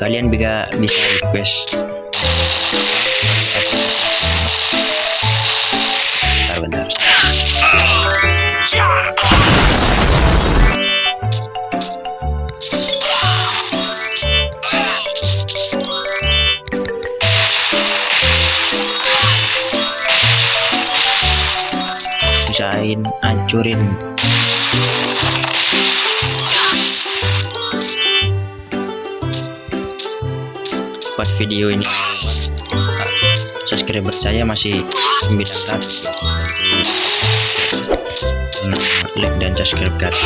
kalian bisa request. Bentar. Usahain hancurin. Buat video ini subscriber saya masih 900, like dan subscribe guys.